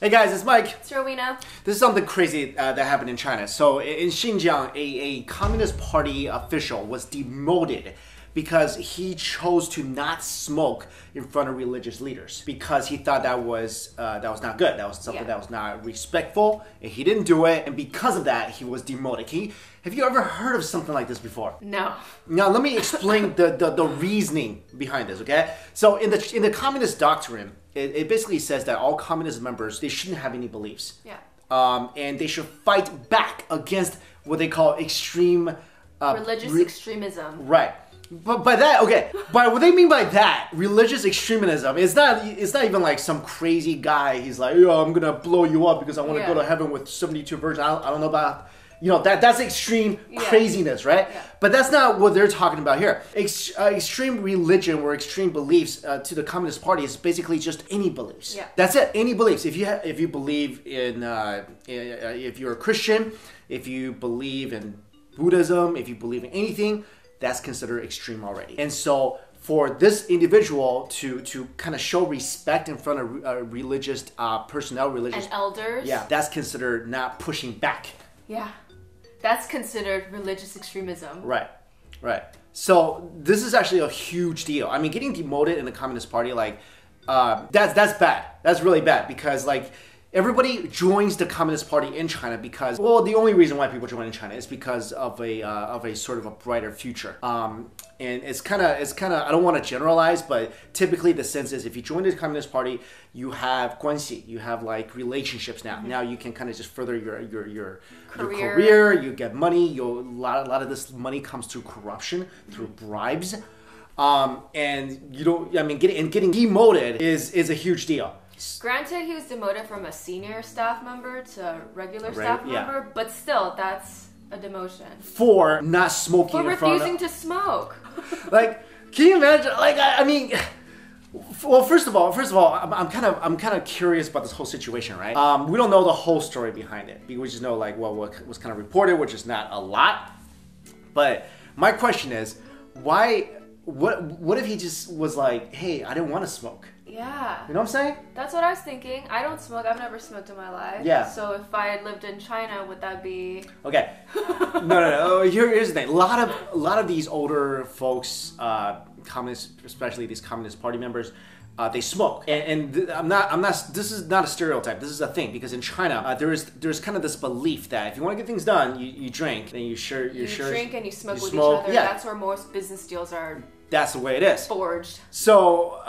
Hey guys, it's Mike. It's Rowena. This is something crazy that happened in China. So in Xinjiang, a Communist Party official was demoted because he chose to not smoke in front of religious leaders because he thought that was not good. That was something that was not respectful, and he didn't do it. And because of that, he was demoted. Have you ever heard of something like this before? No. Now let me explain the reasoning behind this. Okay, so in the communist doctrine, it basically says that all communist members, they shouldn't have any beliefs. Yeah. And they should fight back against what they call extreme religious extremism. Right. But by that, okay, by what they mean by that, religious extremism, it's not even like some crazy guy. He's like, yo, I'm gonna blow you up because I want to go to heaven with 72 virgins. I don't know about, that's extreme craziness, right? Yeah. But that's not what they're talking about here. Extreme religion or extreme beliefs to the Communist Party is basically just any beliefs. Yeah. That's it, any beliefs. If you believe in, if you're a Christian, if you believe in Buddhism, if you believe in anything, that's considered extreme already. And so for this individual to kind of show respect in front of religious personnel, religious... And elders. Yeah, that's considered not pushing back. Yeah. That's considered religious extremism. Right, right. So this is actually a huge deal. I mean, getting demoted in the Communist Party, like, that's bad. That's really bad because, like, everybody joins the Communist Party in China because, well, the only reason why people join in China is because of a sort of a brighter future. And it's kind of, I don't want to generalize, but typically the sense is if you join the Communist Party, you have guanxi, you have like relationships now. Mm-hmm. Now you can kind of just further your career, you get money. A lot of this money comes through corruption, through bribes. And getting demoted is a huge deal. Granted, he was demoted from a senior staff member to a regular staff member, but still, that's a demotion. For not smoking For refusing to smoke. Like, can you imagine? Like, I mean, well, first of all, I'm kind of curious about this whole situation, right? We don't know the whole story behind it. We just know like what was kind of reported, which is not a lot. But my question is, why? What if he just was like, hey, I didn't want to smoke? Yeah. You know what I'm saying? That's what I was thinking. I don't smoke. I've never smoked in my life. Yeah. So if I had lived in China, would that be... Okay. No. Here's the thing. A lot of these older folks, communists, especially these Communist Party members, they smoke. And I'm not. This is not a stereotype. This is a thing because in China, there's kind of this belief that if you want to get things done, you drink, then you drink and you smoke with each other. Yeah. That's where most business deals are. That's the way it is. Forged. So,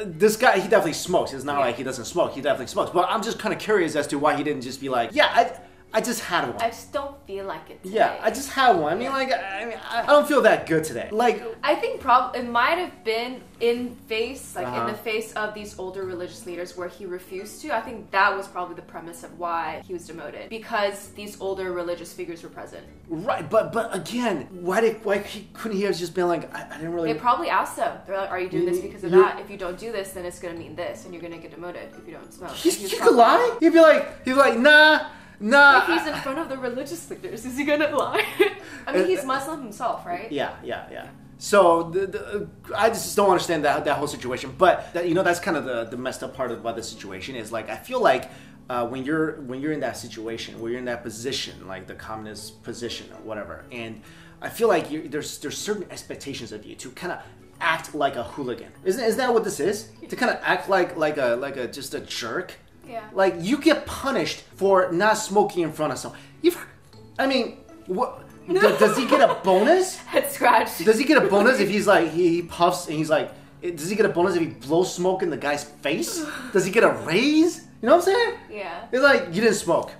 this guy, he definitely smokes. It's not like he doesn't smoke. He definitely smokes. But I'm just kind of curious as to why he didn't just be like, yeah, I just had one. I just don't feel like it today. Yeah, I just had one. I mean, I don't feel that good today. Like, I think it might have been in the face of these older religious leaders where he refused to. I think that was probably the premise of why he was demoted, because these older religious figures were present. Right, but again, why couldn't he have just been like, I didn't really... They probably asked him. They're like, are you doing this because of that? If you don't do this, then it's going to mean this, and you're going to get demoted if you don't smoke. He could lie? He'd be like, nah. Like he's in front of the religious leaders. Is he gonna lie? I mean, he's Muslim himself, right? Yeah. So I just don't understand that whole situation. But that's kind of the messed up part about the situation is like I feel like when you're in that situation, when you're in that position, like the communist position or whatever, and I feel like there's certain expectations of you to kind of act like a hooligan. Isn't that what this is? To kind of act like a just a jerk. Yeah. Like, you get punished for not smoking in front of someone. What? Does he get a bonus? Head scratch. Does he get a bonus if he's like, he puffs and he's like, does he get a bonus if he blows smoke in the guy's face? Does he get a raise? You know what I'm saying? Yeah. It's like, you didn't smoke.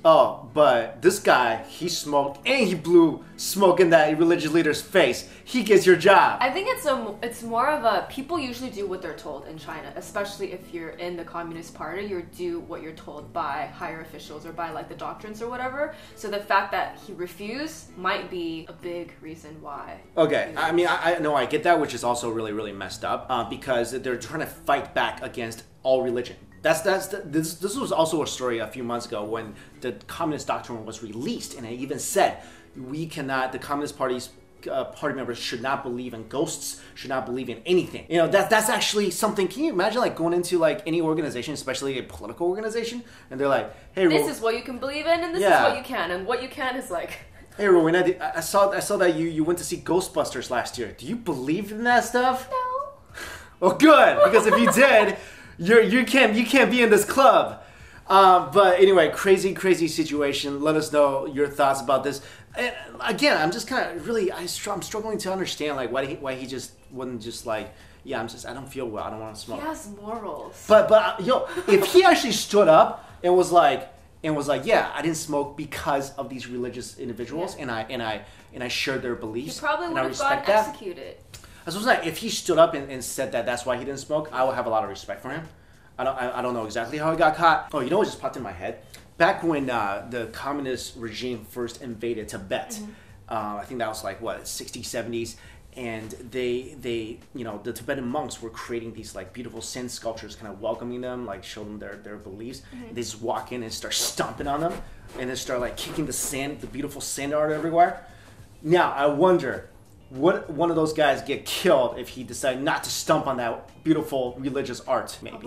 Oh, but this guy, he smoked and he blew smoke in that religious leader's face. He gets your job. I think it's more of a, people usually do what they're told in China, especially if you're in the Communist Party, you do what you're told by higher officials or by like the doctrines or whatever. So the fact that he refused might be a big reason why. Okay, I mean, I know I get that, which is also really, really messed up because they're trying to fight back against all religion. This was also a story a few months ago when the communist doctrine was released, and it even said the Communist Party's party members should not believe in ghosts, should not believe in anything. You know, that's actually something. Can you imagine like going into like any organization, especially a political organization, and they're like, hey, this is what you can believe in, and this is what you can, and what you can is like. Hey, Rowena, I saw that you went to see Ghostbusters last year. Do you believe in that stuff? No. Well, good, because if you did, you can't be in this club. But anyway, crazy situation. Let us know your thoughts about this. And again, I'm just kind of really I'm struggling to understand like why he just wouldn't just like I don't feel well. I don't want to smoke. He has morals. But if he actually stood up and was like, yeah, I didn't smoke because of these religious individuals, and I shared their beliefs. He probably would have gotten executed. I was like, if he stood up and said that's why he didn't smoke, I would have a lot of respect for him. I don't know exactly how he got caught. Oh, you know what just popped in my head? Back when the communist regime first invaded Tibet, I think that was like what 60s, 70s, and they the Tibetan monks were creating these like beautiful sand sculptures, kind of welcoming them, like show them their beliefs. They just walk in and start stomping on them, and then start like kicking the beautiful sand art everywhere. Now I wonder, would one of those guys get killed if he decided not to stomp on that beautiful religious art? Maybe.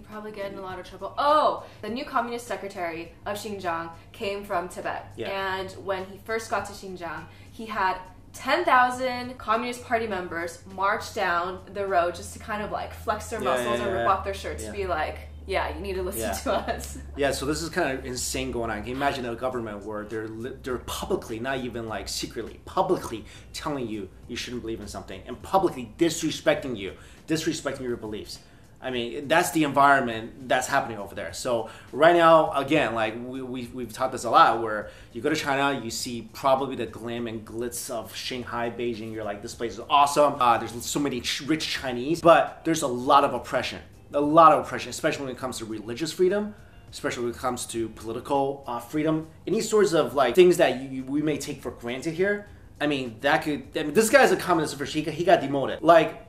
Probably get in a lot of trouble. Oh, the new communist secretary of Xinjiang came from Tibet. Yeah. And when he first got to Xinjiang, he had 10,000 Communist Party members march down the road just to kind of like flex their muscles and rip off their shirts to be like, yeah, you need to listen to us. Yeah, so this is kind of insane going on. Can you imagine a government where they're publicly, not even like secretly, publicly telling you shouldn't believe in something, and publicly disrespecting your beliefs? I mean, that's the environment that's happening over there. So right now, again, like we've taught this a lot, where you go to China, you see probably the glam and glitz of Shanghai, Beijing. You're like, this place is awesome. There's so many rich Chinese, but there's a lot of oppression. A lot of oppression, especially when it comes to religious freedom, especially when it comes to political freedom. Any sorts of like things that we may take for granted here. I mean, this guy's a communist official. He got demoted. Like,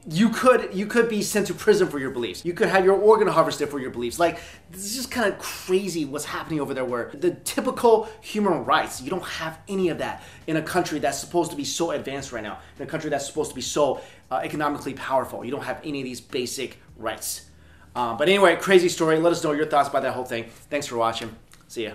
you could be sent to prison for your beliefs. You could have your organ harvested for your beliefs. Like, this is just kind of crazy what's happening over there, where the typical human rights, you don't have any of that in a country that's supposed to be so advanced right now, in a country that's supposed to be so economically powerful. You don't have any of these basic rights. But anyway, crazy story. Let us know your thoughts about that whole thing. Thanks for watching. See ya.